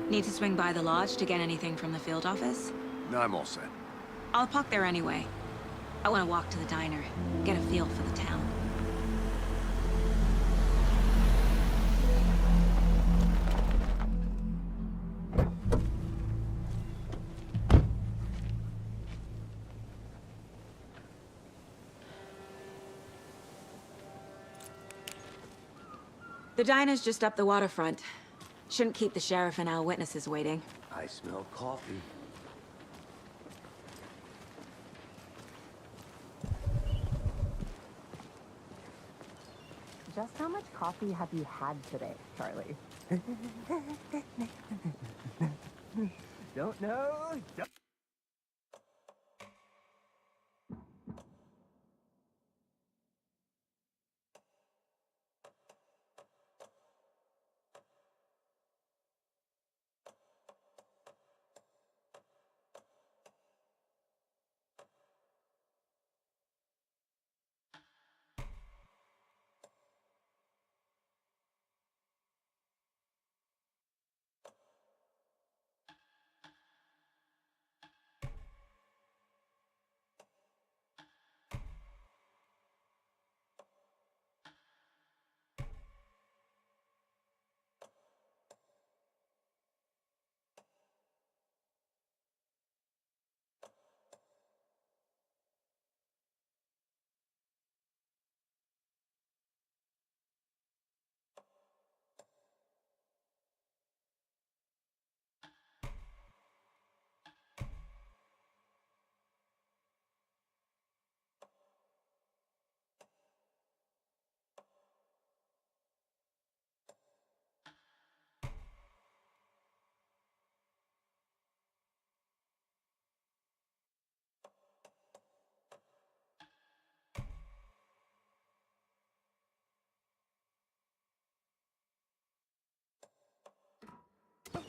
Need to swing by the lodge to get anything from the field office? No, I'm all set. I'll park there anyway. I want to walk to the diner, get a feel for the town. The diner's just up the waterfront. Shouldn't keep the sheriff and our witnesses waiting. I smell coffee. Just how much coffee have you had today, Charlie? Don't know.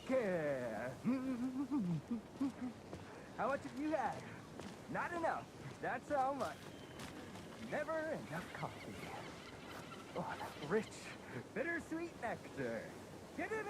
Okay. How much have you had? Not enough. That's how much. Never enough coffee. Oh, that rich, bittersweet nectar. Get it?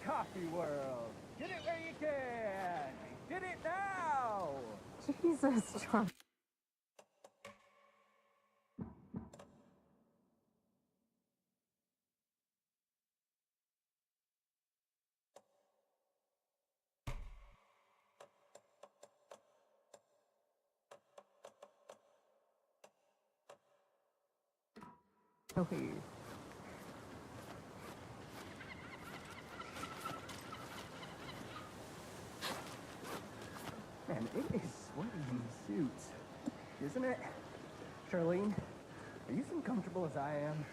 Coffee world. Get it where you can. Get it now. Jesus, John. Okay. Man, it is sweaty in these suits, isn't it? Charlene, are you as uncomfortable as I am?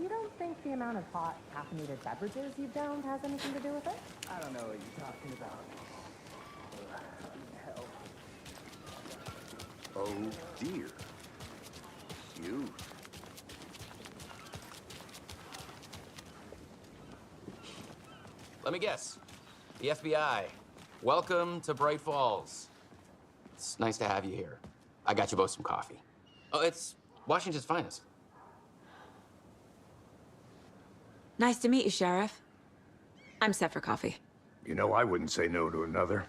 You don't think the amount of hot, caffeinated beverages you've downed has anything to do with it? I don't know what you're talking about. Hell. Oh, dear. You. Let me guess. The FBI. Welcome to Bright Falls. It's nice to have you here. I got you both some coffee. Oh, it's Washington's finest. Nice to meet you, Sheriff. I'm set for coffee. You know, I wouldn't say no to another.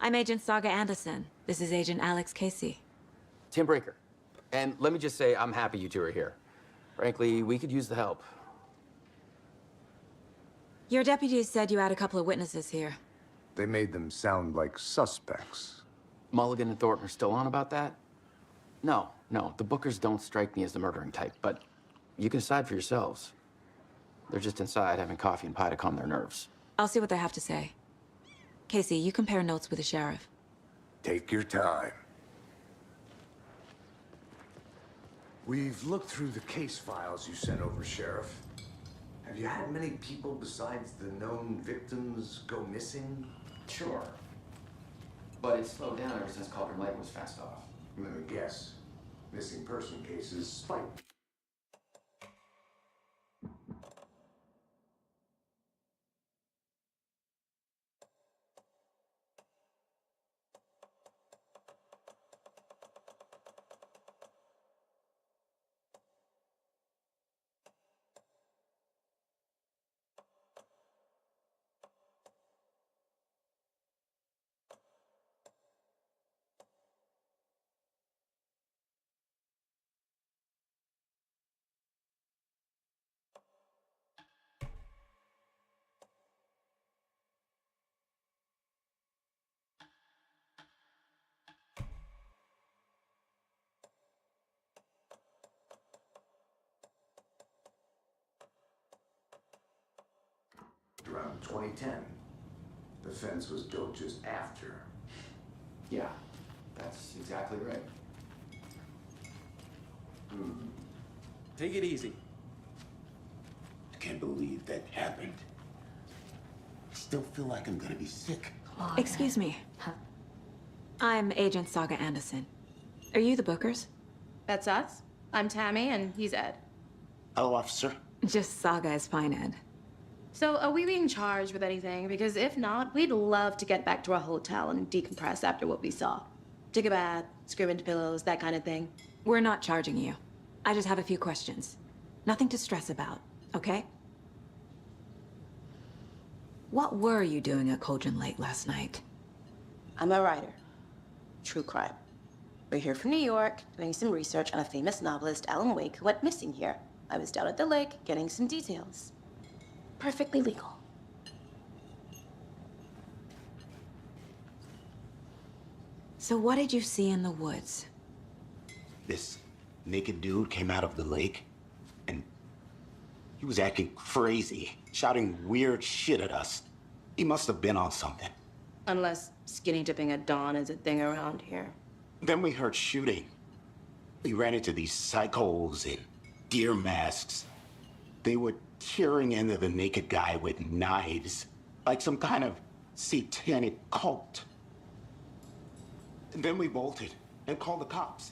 I'm Agent Saga Anderson. This is Agent Alex Casey. Tim Breaker. And let me just say, I'm happy you two are here. Frankly, we could use the help. Your deputies said you had a couple of witnesses here. They made them sound like suspects. Mulligan and Thornton are still on about that? No, the Bookers don't strike me as the murdering type, but you can decide for yourselves. They're just inside having coffee and pie to calm their nerves. I'll see what they have to say. Casey, you compare notes with the sheriff. Take your time. We've looked through the case files you sent over, Sheriff. Have you had many people besides the known victims go missing? Sure. But it's slowed down ever since Cauldron Lake was fenced off. Let me guess. Missing person cases spiked. Around 2010. The fence was built just after. Yeah, that's exactly right. Take it easy. I can't believe that happened. I still feel like I'm gonna be sick. Excuse me. I'm Agent Saga Anderson. Are you the Bookers? That's us. I'm Tammy, and he's Ed. Hello, officer. Just Saga is fine, Ed. So, are we being charged with anything? Because if not, we'd love to get back to our hotel and decompress after what we saw. Take a bath, scream into pillows, that kind of thing. We're not charging you. I just have a few questions. Nothing to stress about, okay? What were you doing at Cauldron Lake last night? I'm a writer. True crime. We're here from New York, doing some research on a famous novelist, Alan Wake, who went missing here. I was down at the lake, getting some details. Perfectly legal. So what did you see in the woods? This naked dude came out of the lake, and he was acting crazy, shouting weird shit at us. He must have been on something. Unless skinny dipping at dawn is a thing around here. Then we heard shooting. We ran into these psychos in deer masks. They were tearing into the naked guy with knives, like some kind of satanic cult. And then we bolted and called the cops.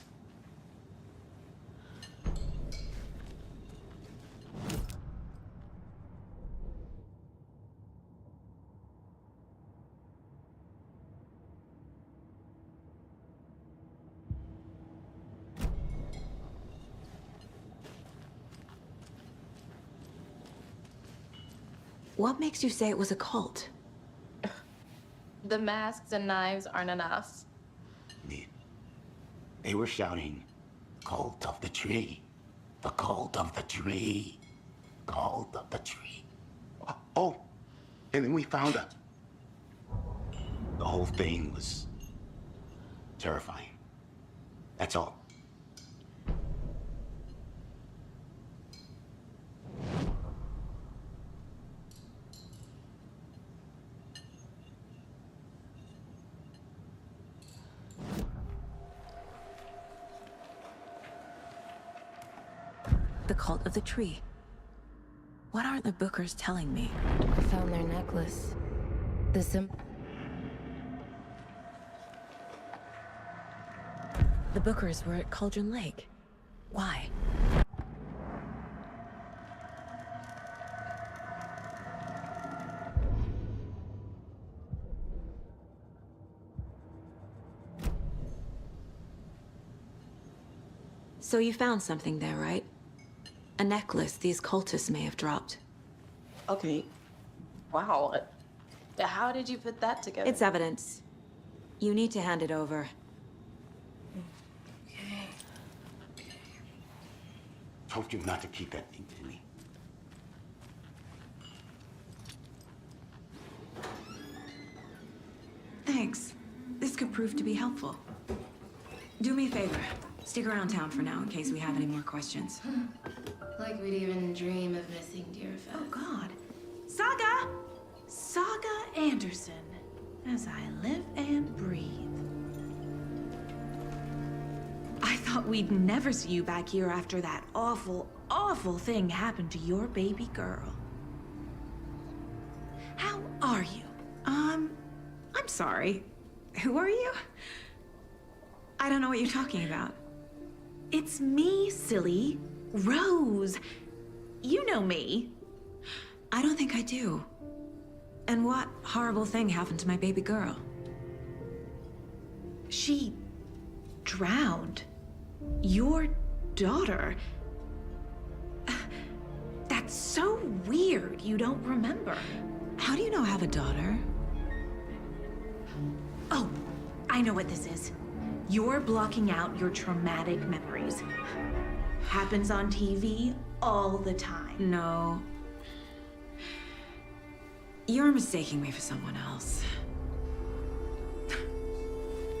What makes you say it was a cult? The masks and knives aren't enough. They were shouting, "Cult of the tree, the cult of the tree, cult of the tree." Oh, and then we found out. The whole thing was terrifying. That's all. The cult of the tree. What aren't the Bookers telling me? I found their necklace. The Bookers were at Cauldron Lake. Why? So you found something there, right? A necklace these cultists may have dropped. Okay. Wow. How did you put that together? It's evidence. You need to hand it over. Told you not to keep that thing to me. Thanks. This could prove to be helpful. Do me a favor. Stick around town for now in case we have any more questions. Like we'd even dream of missing Deerfest. Oh, God. Saga! Saga Anderson. As I live and breathe. I thought we'd never see you back here after that awful, awful thing happened to your baby girl. How are you? I'm sorry. Who are you? I don't know what you're talking about. It's me, silly. Rose. You know me. I don't think I do. And what horrible thing happened to my baby girl? She drowned. Your daughter. That's so weird you don't remember. How do you know I have a daughter? Oh, I know what this is. You're blocking out your traumatic memories. Happens on TV all the time. No. You're mistaking me for someone else.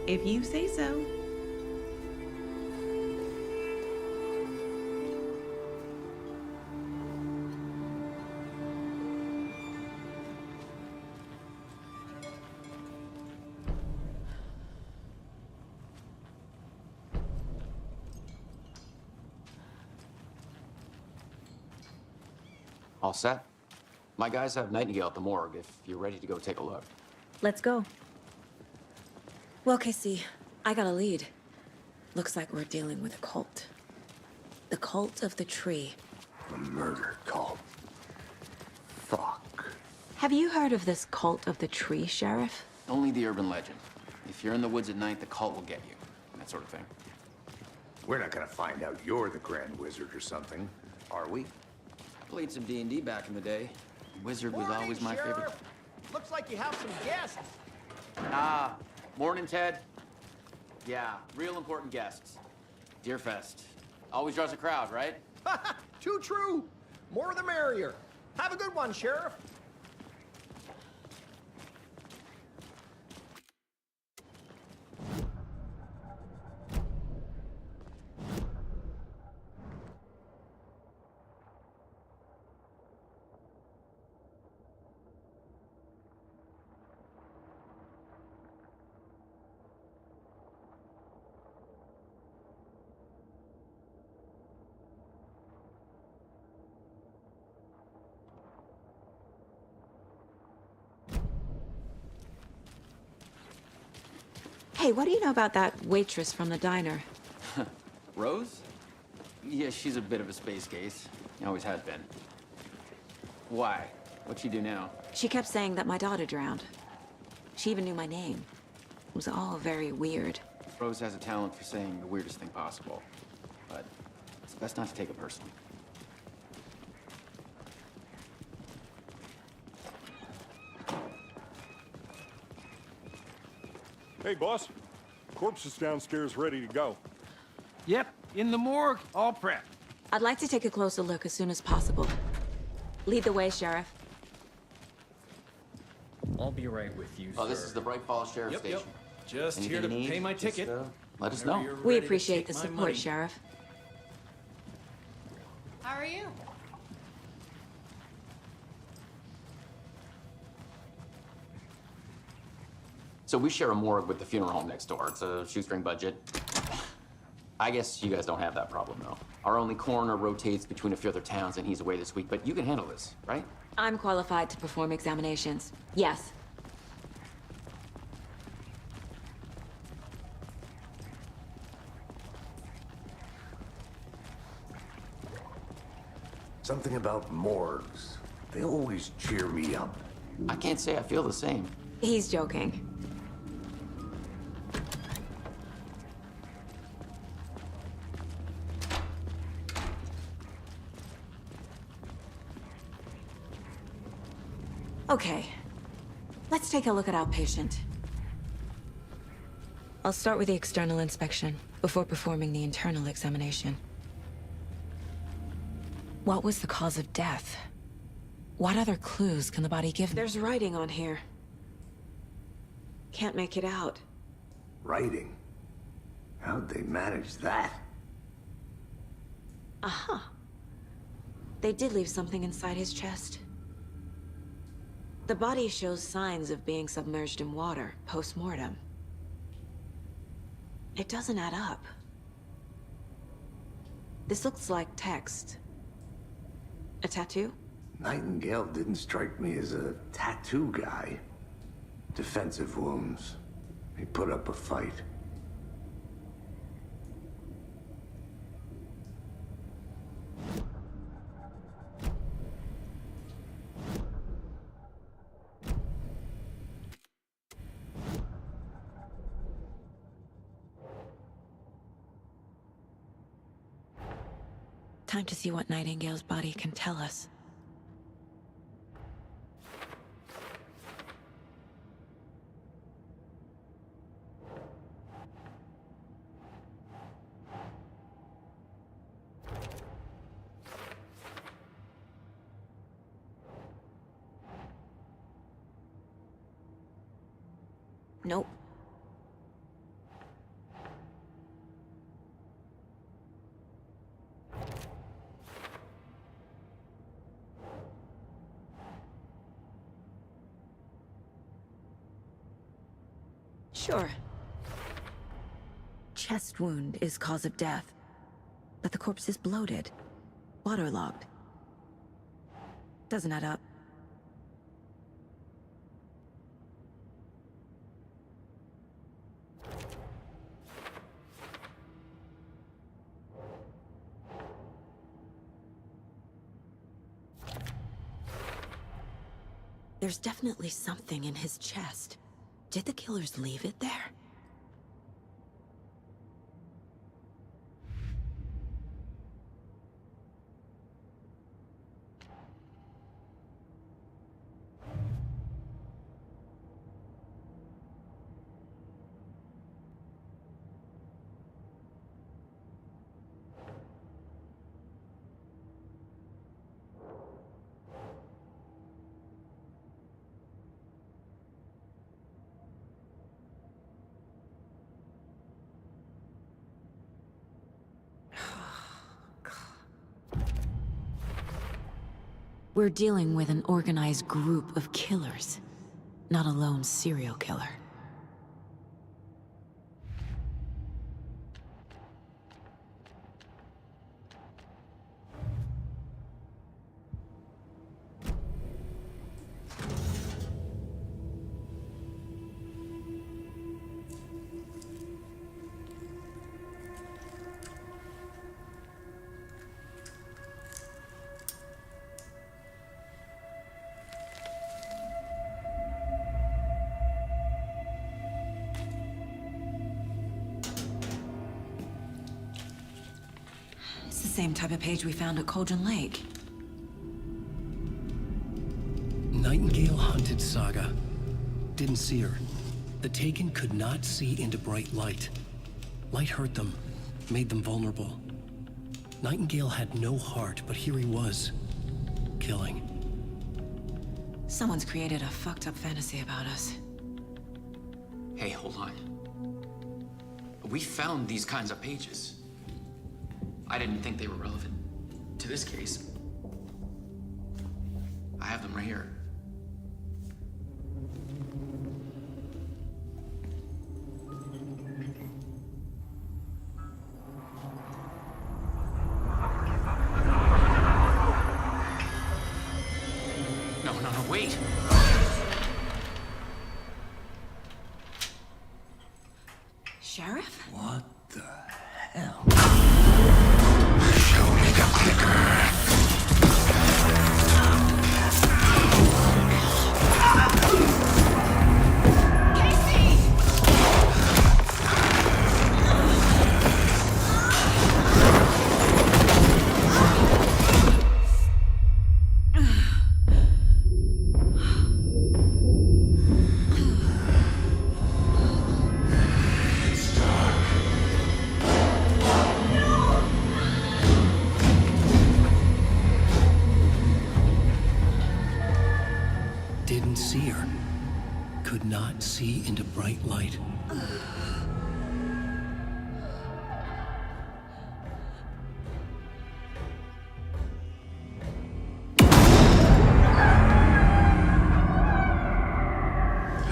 If you say so. All set? My guys have Nightingale at the morgue if you're ready to go take a look. Let's go. Well, Casey, I got a lead. Looks like we're dealing with a cult. The cult of the tree. A murder cult. Fuck. Have you heard of this cult of the tree, Sheriff? Only the urban legend. If you're in the woods at night, the cult will get you. That sort of thing. We're not gonna find out you're the Grand Wizard or something, are we? Played some D&D back in the day. Wizard was always my favorite. Looks like you have some guests. Ah, morning, Ted. Yeah, real important guests. Deerfest. Always draws a crowd, right? Too true. More the merrier. Have a good one, Sheriff. Hey, what do you know about that waitress from the diner? Rose? Yeah, she's a bit of a space case. Always has been. Why? What'd she do now? She kept saying that my daughter drowned. She even knew my name. It was all very weird. Rose has a talent for saying the weirdest thing possible. But it's best not to take it personally. Hey, boss. Corpse is downstairs ready to go. Yep, in the morgue, all prepped. I'd like to take a closer look as soon as possible. Lead the way, Sheriff. I'll be right with you, Oh, sir. this is the Bright Falls Sheriff Yep, Station. Just Anything here to you need, pay my just, ticket. let us Whenever know. you're We ready to appreciate take the my support, money. Sheriff. How are you? So we share a morgue with the funeral home next door. It's a shoestring budget. I guess you guys don't have that problem, though. Our only coroner rotates between a few other towns, and he's away this week, but you can handle this, right? I'm qualified to perform examinations. Yes. Something about morgues. They always cheer me up. I can't say I feel the same. He's joking. Okay. Let's take a look at outpatient. I'll start with the external inspection before performing the internal examination. What was the cause of death? What other clues can the body give? There's writing on here. Can't make it out. Writing? How'd they manage that? Aha. They did leave something inside his chest. The body shows signs of being submerged in water post-mortem. It doesn't add up. This looks like text. A tattoo? Nightingale didn't strike me as a tattoo guy. Defensive wounds. He put up a fight. Time to see what Nightingale's body can tell us. Nope. Sure. Chest wound is cause of death, but the corpse is bloated, waterlogged. Doesn't add up. There's definitely something in his chest. Did the killers leave it there? We're dealing with an organized group of killers, not a lone serial killer. It's the same type of page we found at Cauldron Lake. Nightingale hunted Saga. Didn't see her. The Taken could not see into bright light. Light hurt them, made them vulnerable. Nightingale had no heart, but here he was, killing. Someone's created a fucked up fantasy about us. Hey, hold on. We found these kinds of pages. I didn't think they were relevant to this case. I have them right here. No, wait. Sheriff? What the hell? Show me the clicker. could not see into bright light.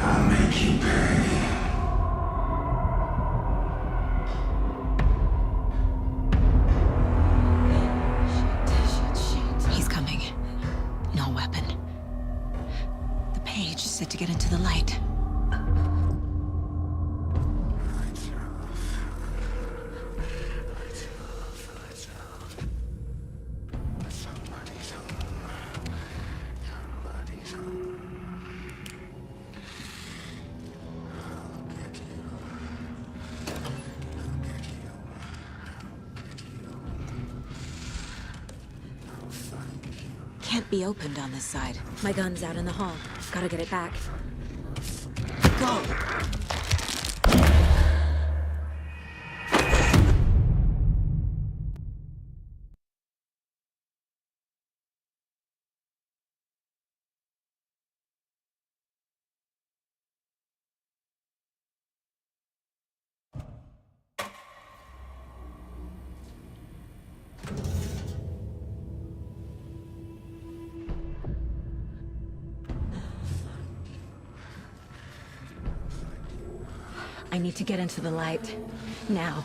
I'll make you pay. He's coming. No weapon. The page said to get into the light. Can't be opened on this side. My gun's out in the hall. Gotta get it back. Go! I need to get into the light. Now.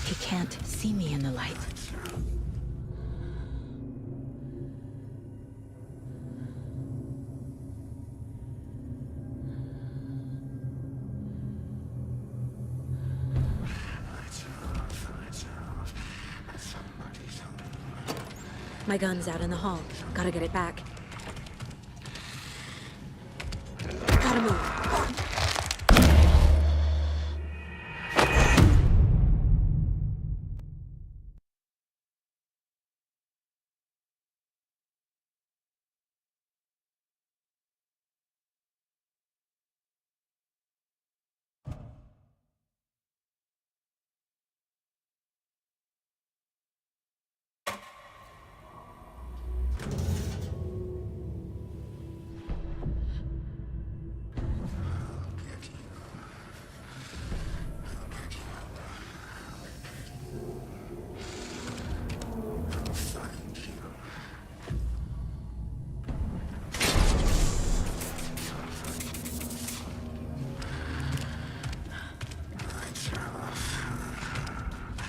He can't see me in the light. My gun's out in the hall. Gotta get it back. Gotta move.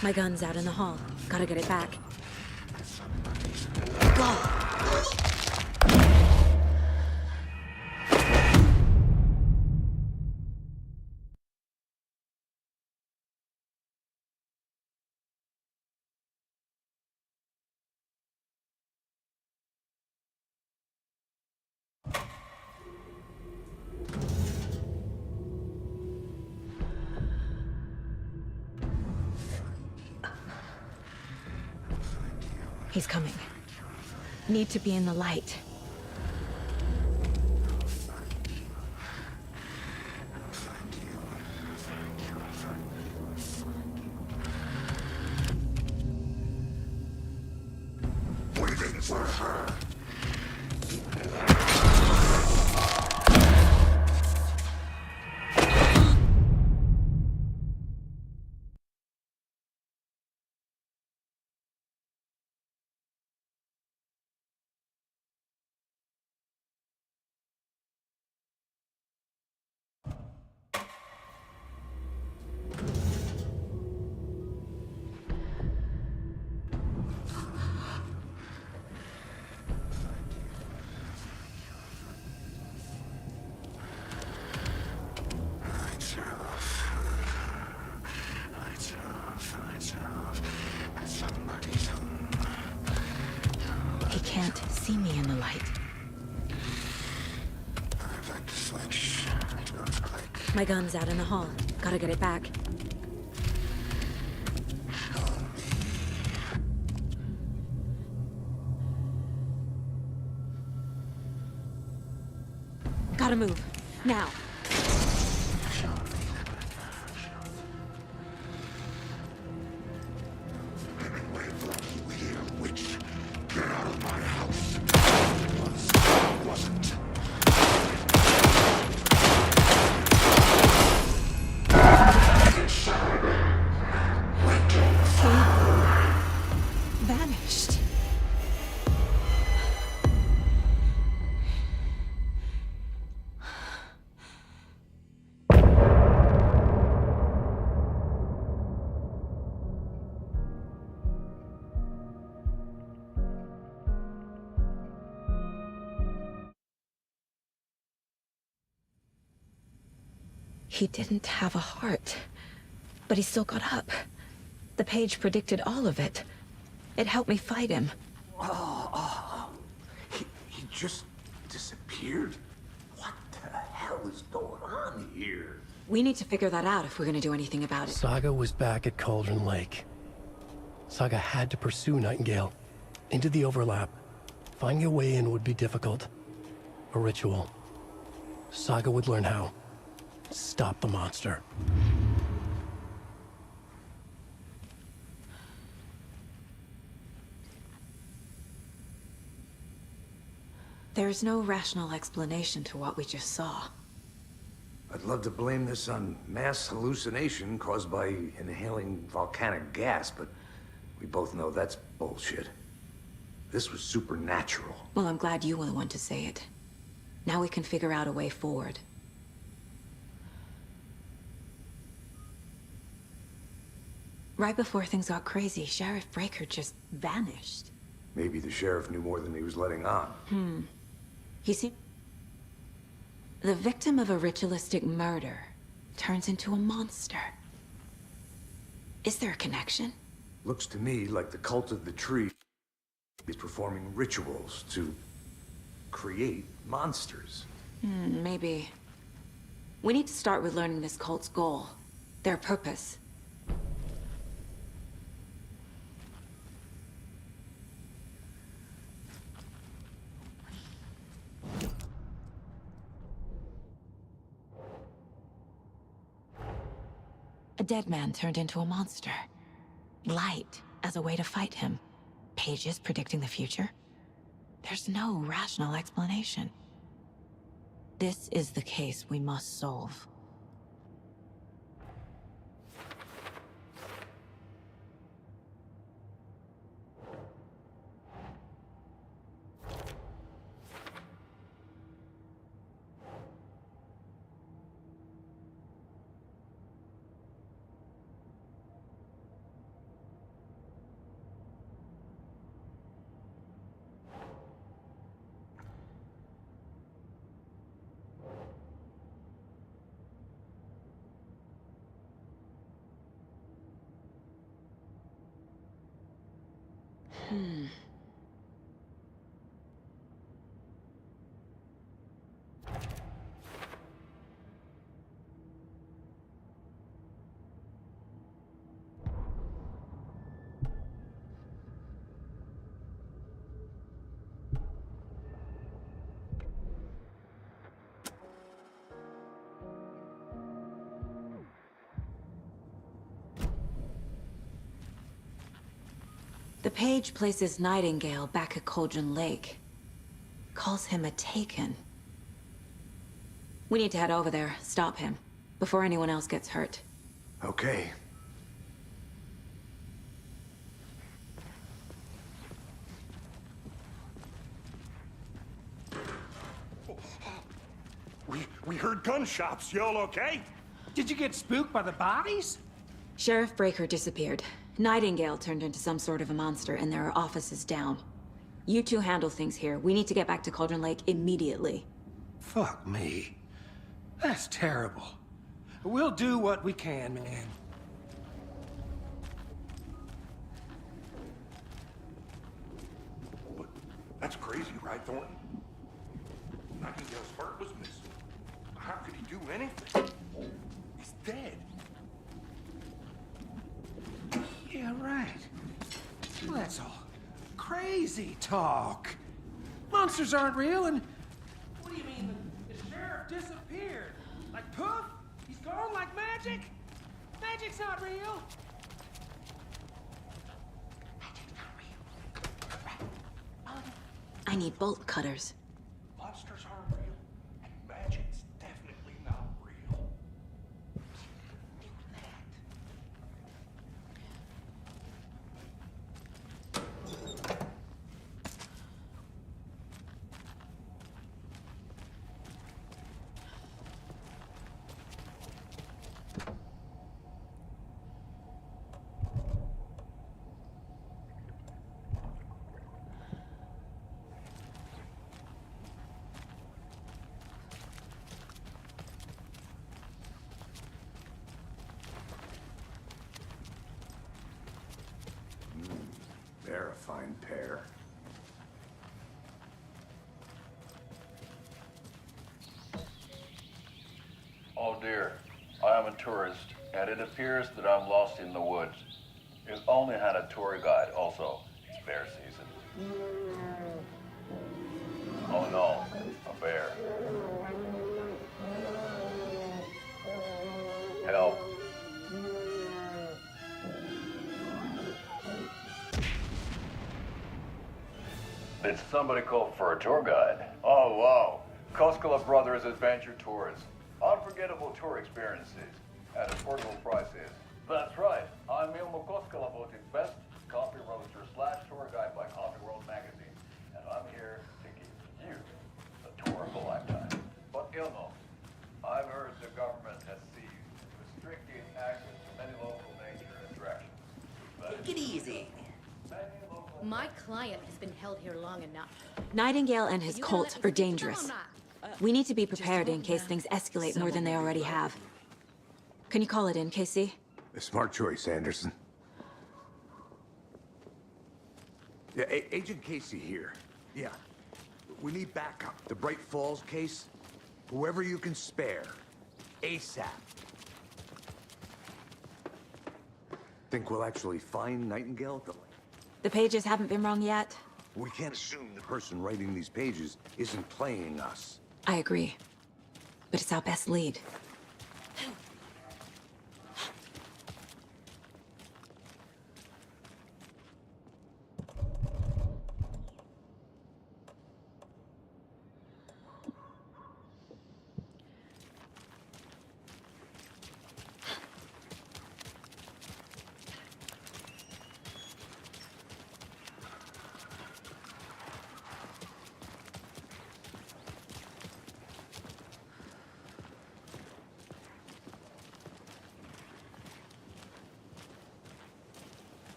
My gun's out in the hall. Gotta get it back. Go! He's coming. Need to be in the light. Waiting for her. He can't see me in the light. I'd like to switch. Don't click. My gun's out in the hall. Gotta get it back. Gotta move. Now. He didn't have a heart, but he still got up. The page predicted all of it. It helped me fight him. He just disappeared? What the hell is going on here? We need to figure that out if we're gonna do anything about it. Saga was back at Cauldron Lake. Saga had to pursue Nightingale into the overlap. Finding a way in would be difficult. A ritual. Saga would learn how. Stop the monster. There's no rational explanation to what we just saw. I'd love to blame this on mass hallucination caused by inhaling volcanic gas, but we both know that's bullshit. This was supernatural. Well, I'm glad you were the one to say it. Now we can figure out a way forward. Right before things got crazy, Sheriff Breaker just vanished. Maybe the sheriff knew more than he was letting on. He seemed... The victim of a ritualistic murder turns into a monster. Is there a connection? Looks to me like the cult of the tree is performing rituals to create monsters. Maybe. We need to start with learning this cult's goal, their purpose. A dead man turned into a monster. Light as a way to fight him. Pages predicting the future. There's no rational explanation. This is the case we must solve. The page places Nightingale back at Cauldron Lake. Calls him a Taken. We need to head over there, stop him, before anyone else gets hurt. Okay. We heard gunshots. Y'all okay? Did you get spooked by the bodies? Sheriff Breaker disappeared. Nightingale turned into some sort of a monster, and there are offices down. You two handle things here. We need to get back to Cauldron Lake immediately. Fuck me. That's terrible. We'll do what we can, man. But that's crazy, right, Thornton? Nightingale's heart was missing. How could he do anything? He's dead. Yeah, right. Well, that's all crazy talk. Monsters aren't real, and what do you mean the sheriff disappeared? Like poof? He's gone like magic? Magic's not real. Magic's not real. I need bolt cutters. Monsters aren't real, and magic's definitely not real. fine pair. Oh dear, I am a tourist, and it appears that I'm lost in the woods. If only had a tour guide also. It's bear season. Oh no, a bear. Help. Did somebody call for a tour guide? Oh wow, Koskela Brothers Adventure Tours. Unforgettable tour experiences at affordable prices. That's right, I'm Ilmo Koskela, voted best coffee roaster / tour guide by Coffee World magazine. And I'm here to give you a tour of a lifetime. But Ilmo, I've heard the government has seized restricted access to many local nature attractions. Take it easy. My client has been held here long enough. Nightingale and his You gonna cult let me are speak to them or dangerous. not? We need to be prepared in case things escalate more than they already have. Can you call it in, Casey? A smart choice, Anderson. Yeah, Agent Casey here. Yeah. We need backup. The Bright Falls case. Whoever you can spare. ASAP. Think we'll actually find Nightingale at the lake? The pages haven't been wrong yet. We can't assume the person writing these pages isn't playing us. I agree. But it's our best lead.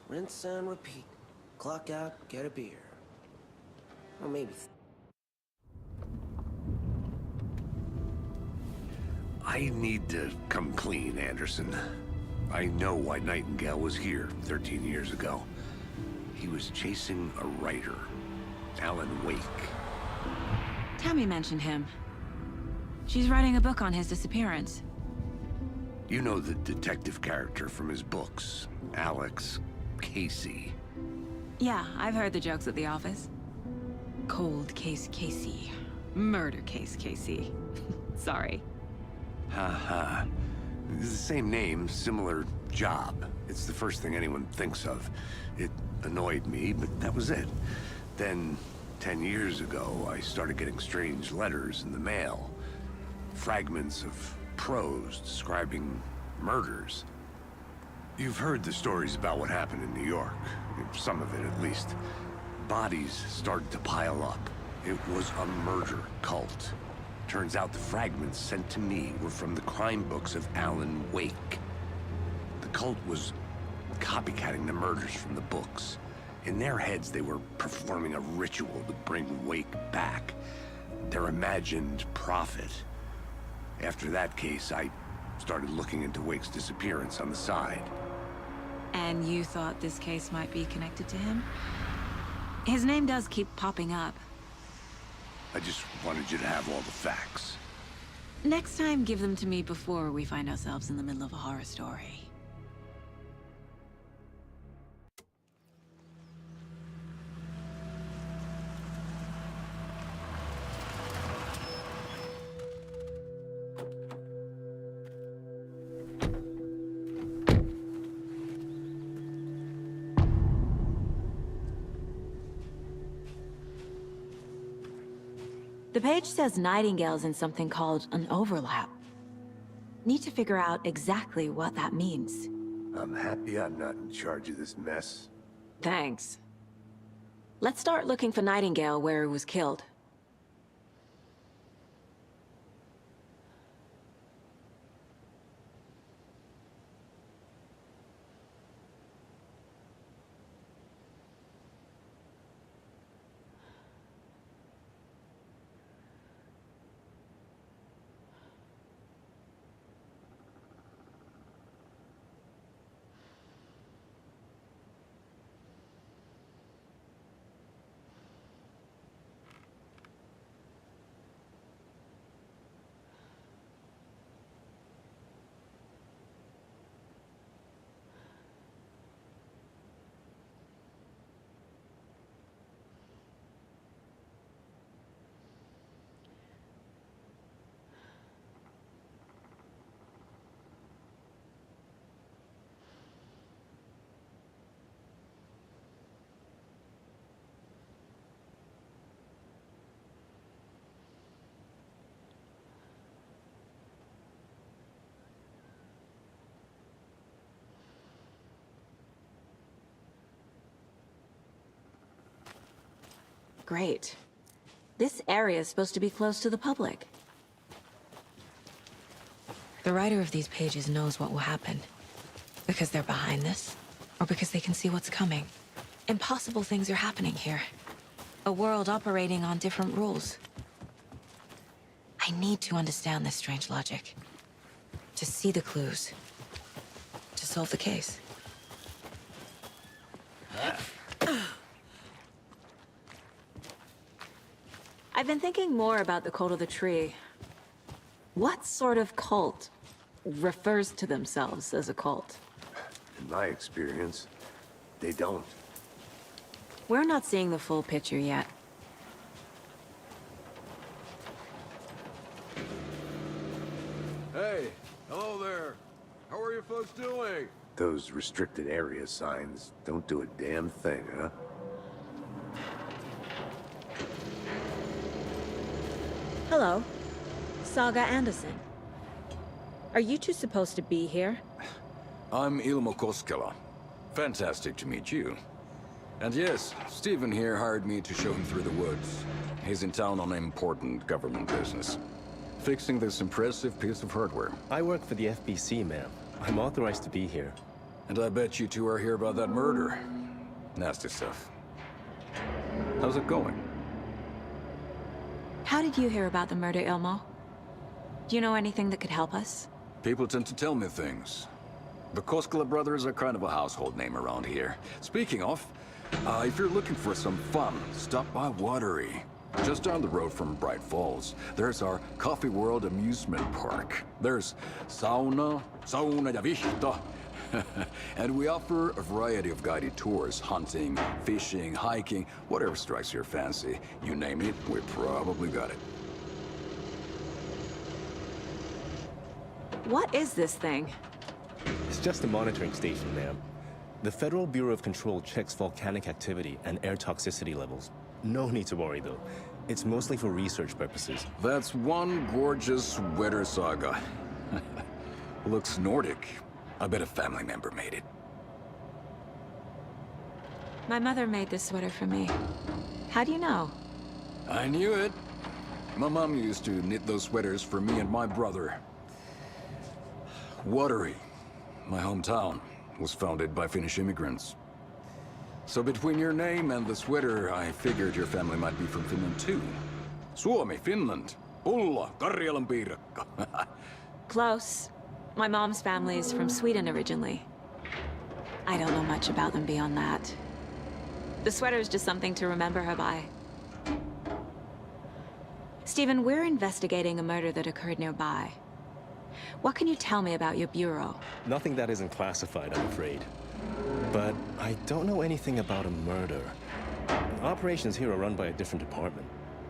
Rinse and repeat. Clock out, get a beer. Or maybe... I need to come clean, Anderson. I know why Nightingale was here 13 years ago. He was chasing a writer, Alan Wake. Tammy mentioned him. She's writing a book on his disappearance. You know the detective character from his books, Alex Casey. Yeah, I've heard the jokes at the office. Cold case Casey. Murder case Casey. Sorry. Ha. It's the same name, similar job. It's the first thing anyone thinks of. It annoyed me, but that was it. Then, 10 years ago, I started getting strange letters in the mail. Fragments of prose describing murders. You've heard the stories about what happened in New York. Some of it, at least. Bodies started to pile up. It was a murder cult. Turns out the fragments sent to me were from the crime books of Alan Wake. The cult was copycatting the murders from the books. In their heads, they were performing a ritual to bring Wake back. Their imagined prophet. After that case, I started looking into Wake's disappearance on the side. And you thought this case might be connected to him? His name does keep popping up. I just wanted you to have all the facts. Next time, give them to me before we find ourselves in the middle of a horror story. The page says Nightingale's in something called an overlap. Need to figure out exactly what that means. I'm happy I'm not in charge of this mess. Thanks. Let's start looking for Nightingale where he was killed. great. This area is supposed to be closed to the public. The writer of these pages knows what will happen. Because they're behind this, or because they can see what's coming. Impossible things are happening here. A world operating on different rules. I need to understand this strange logic. To see the clues. To solve the case. I've been thinking more about the cult of the tree. What sort of cult refers to themselves as a cult? In my experience, they don't. We're not seeing the full picture yet. Hey, hello there. How are you folks doing? Those restricted area signs don't do a damn thing, huh? Hello. Saga Anderson. Are you two supposed to be here? I'm Ilmo Koskela. Fantastic to meet you. And yes, Stephen here hired me to show him through the woods. He's in town on important government business. Fixing this impressive piece of hardware. I work for the FBC, ma'am. I'm authorized to be here. And I bet you two are here about that murder. Nasty stuff. How's it going? How did you hear about the murder, Ilmo? Do you know anything that could help us? People tend to tell me things. The Koskela brothers are kind of a household name around here. Speaking of, if you're looking for some fun, stop by Watery. Just down the road from Bright Falls, there's our Coffee World amusement park. There's sauna ja vihta. And we offer a variety of guided tours, hunting, fishing, hiking, whatever strikes your fancy. You name it, we probably got it. What is this thing? It's just a monitoring station, ma'am. The Federal Bureau of Control checks volcanic activity and air toxicity levels. No need to worry, though. It's mostly for research purposes. That's one gorgeous sweater, Saga. Looks Nordic. I bet a family member made it. My mother made this sweater for me. How do you know? I knew it. My mom used to knit those sweaters for me and my brother. Watery, my hometown, was founded by Finnish immigrants. So between your name and the sweater, I figured your family might be from Finland too. Suomi, Finland. Ulla, Karjalan piirakka. Close. My mom's family is from Sweden originally. I don't know much about them beyond that. The sweater is just something to remember her by. Stephen, we're investigating a murder that occurred nearby. What can you tell me about your bureau? Nothing that isn't classified, I'm afraid. But I don't know anything about a murder. Operations here are run by a different department.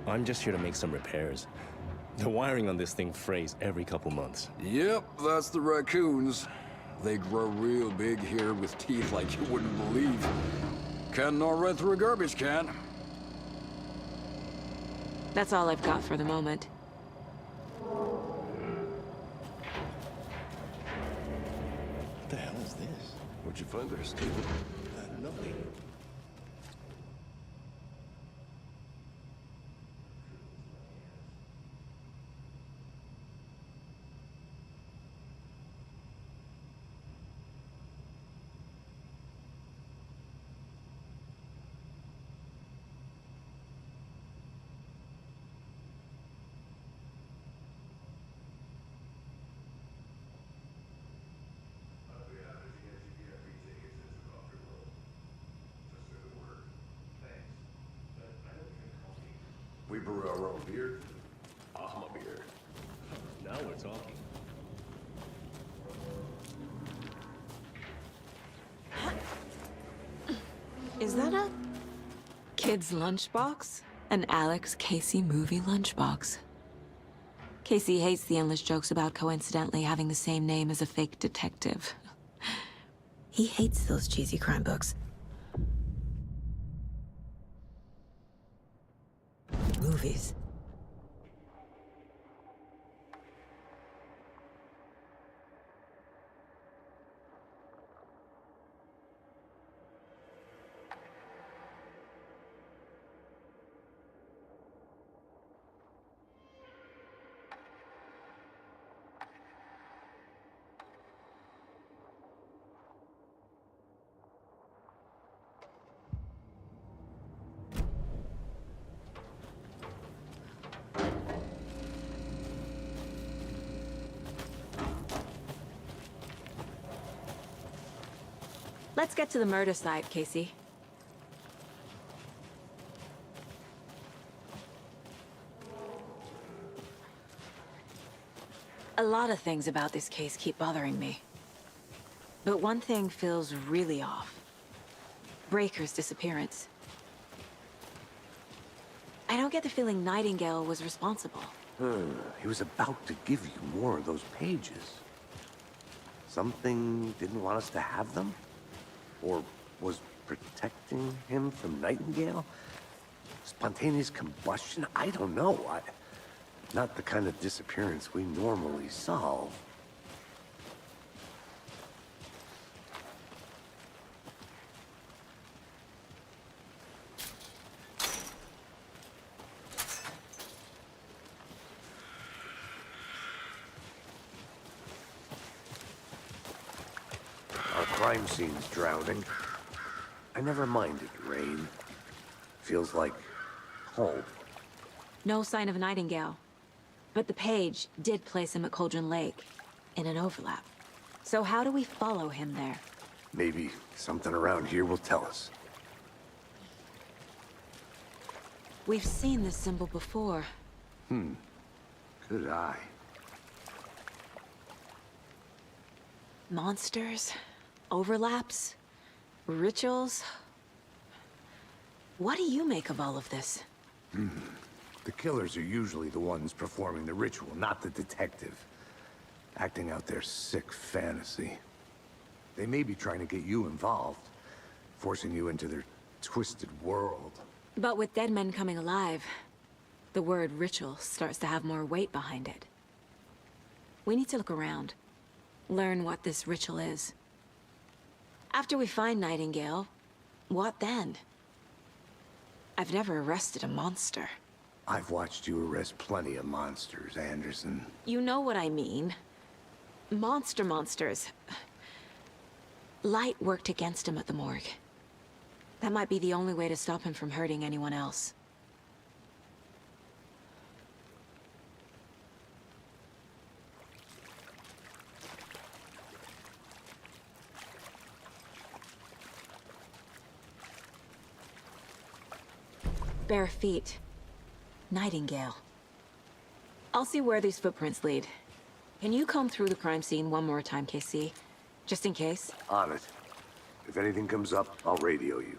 I'm just here to make some repairs. The wiring on this thing frays every couple months. Yep, that's the raccoons. They grow real big here with teeth like you wouldn't believe. Can nor run through a garbage can. That's all I've got for the moment. What the hell is this? What'd you find there, Stephen? Nothing. We brew our own beer. Ahma beer. Now we're talking. Is that a kid's lunchbox? An Alex Casey movie lunchbox. Casey hates the endless jokes about coincidentally having the same name as a fake detective. He hates those cheesy crime books. Movies. Let's get to the murder site, Casey. A lot of things about this case keep bothering me. But one thing feels really off. Breaker's disappearance. I don't get the feeling Nightingale was responsible. He was about to give you more of those pages. Something didn't want us to have them? Or was protecting him from Nightingale? Spontaneous combustion? I don't know. Not the kind of disappearance we normally solve. Our crime scene's drowning. I never minded rain. Feels like home. No sign of Nightingale. But the page did place him at Cauldron Lake, in an overlap. So how do we follow him there? Maybe something around here will tell us. We've seen this symbol before. Good eye. Monsters, overlaps, rituals. What do you make of all of this? The killers are usually the ones performing the ritual, not the detective. Acting out their sick fantasy. They may be trying to get you involved, forcing you into their twisted world. But with dead men coming alive, the word ritual starts to have more weight behind it. We need to look around, learn what this ritual is. After we find Nightingale, what then? I've never arrested a monster. I've watched you arrest plenty of monsters, Anderson. You know what I mean. Monsters. Light worked against him at the morgue. That might be the only way to stop him from hurting anyone else. Bare feet. Nightingale. I'll see where these footprints lead. Can you comb through the crime scene one more time, KC? Just in case? On it. If anything comes up, I'll radio you.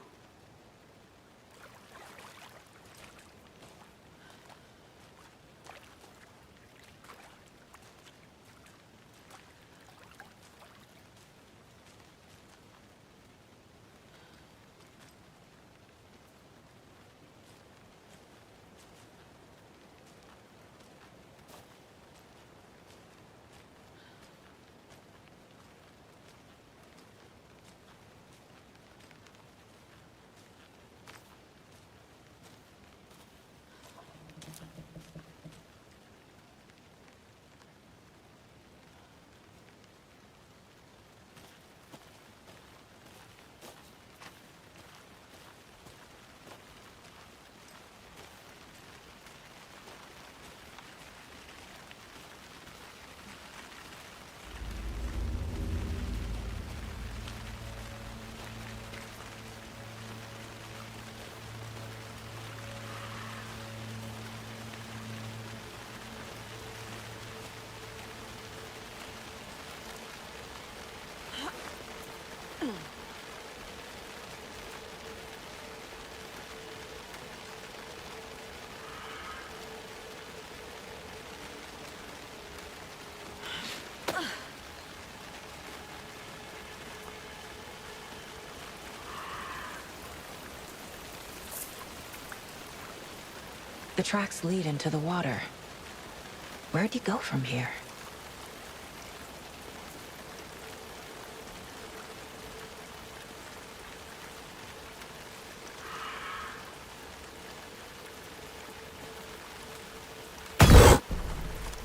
The tracks lead into the water. Where'd he go from here?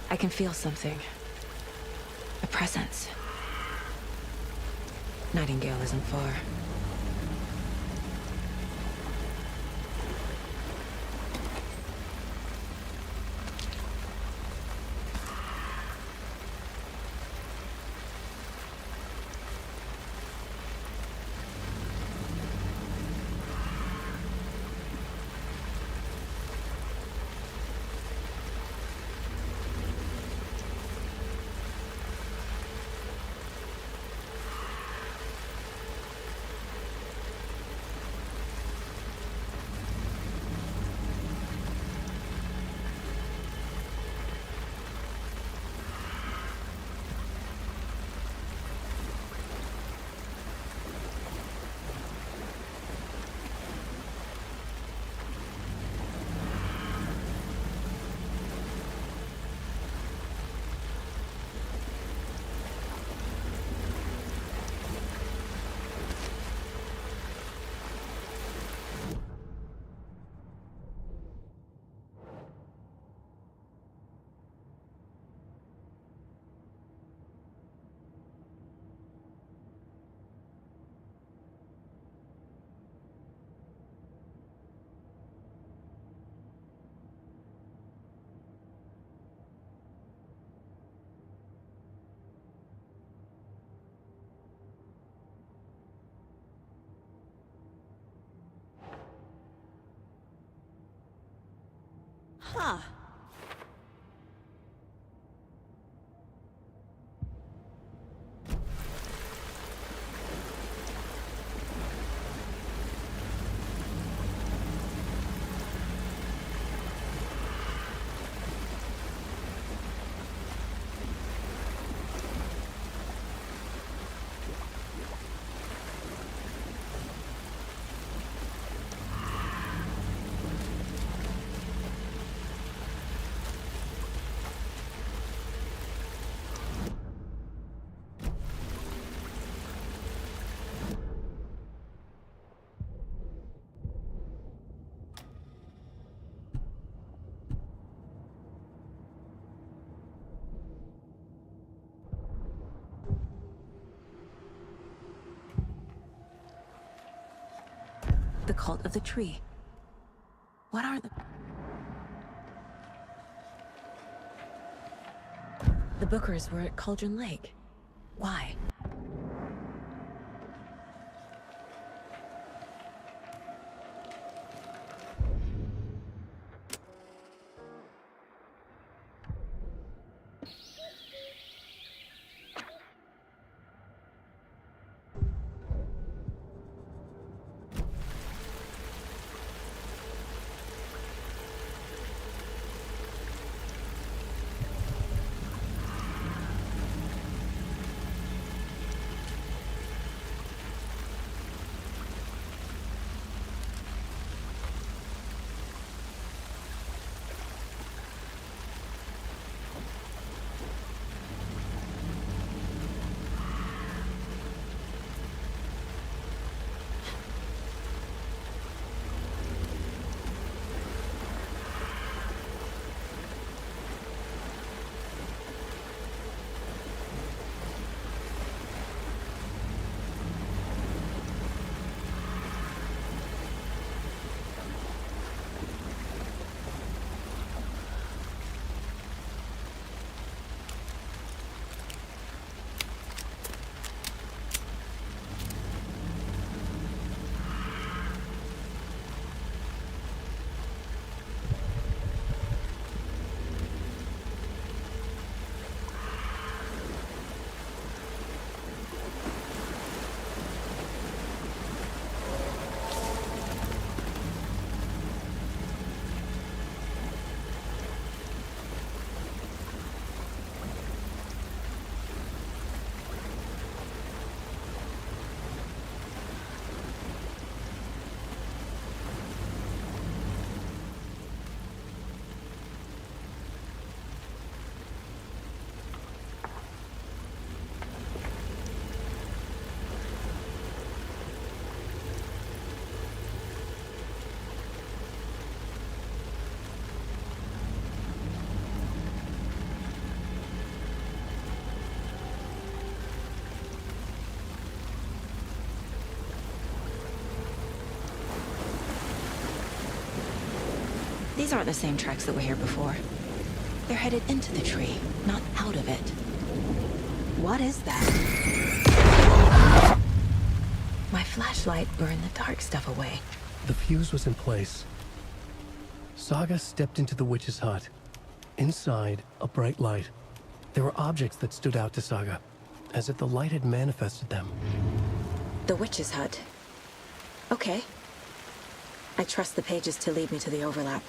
I can feel something. A presence. Nightingale isn't far. Huh. The cult of the tree. What are the... The Bookers were at Cauldron Lake. Why? These aren't the same tracks that were here before. They're headed into the tree, not out of it. What is that? My flashlight burned the dark stuff away. The fuse was in place. Saga stepped into the witch's hut. Inside, a bright light. There were objects that stood out to Saga, as if the light had manifested them. The witch's hut. Okay. I trust the pages to lead me to the overlap.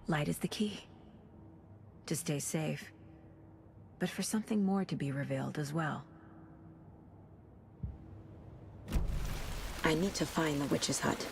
Light is the key. To stay safe. But for something more to be revealed as well. I need to find the witch's hut.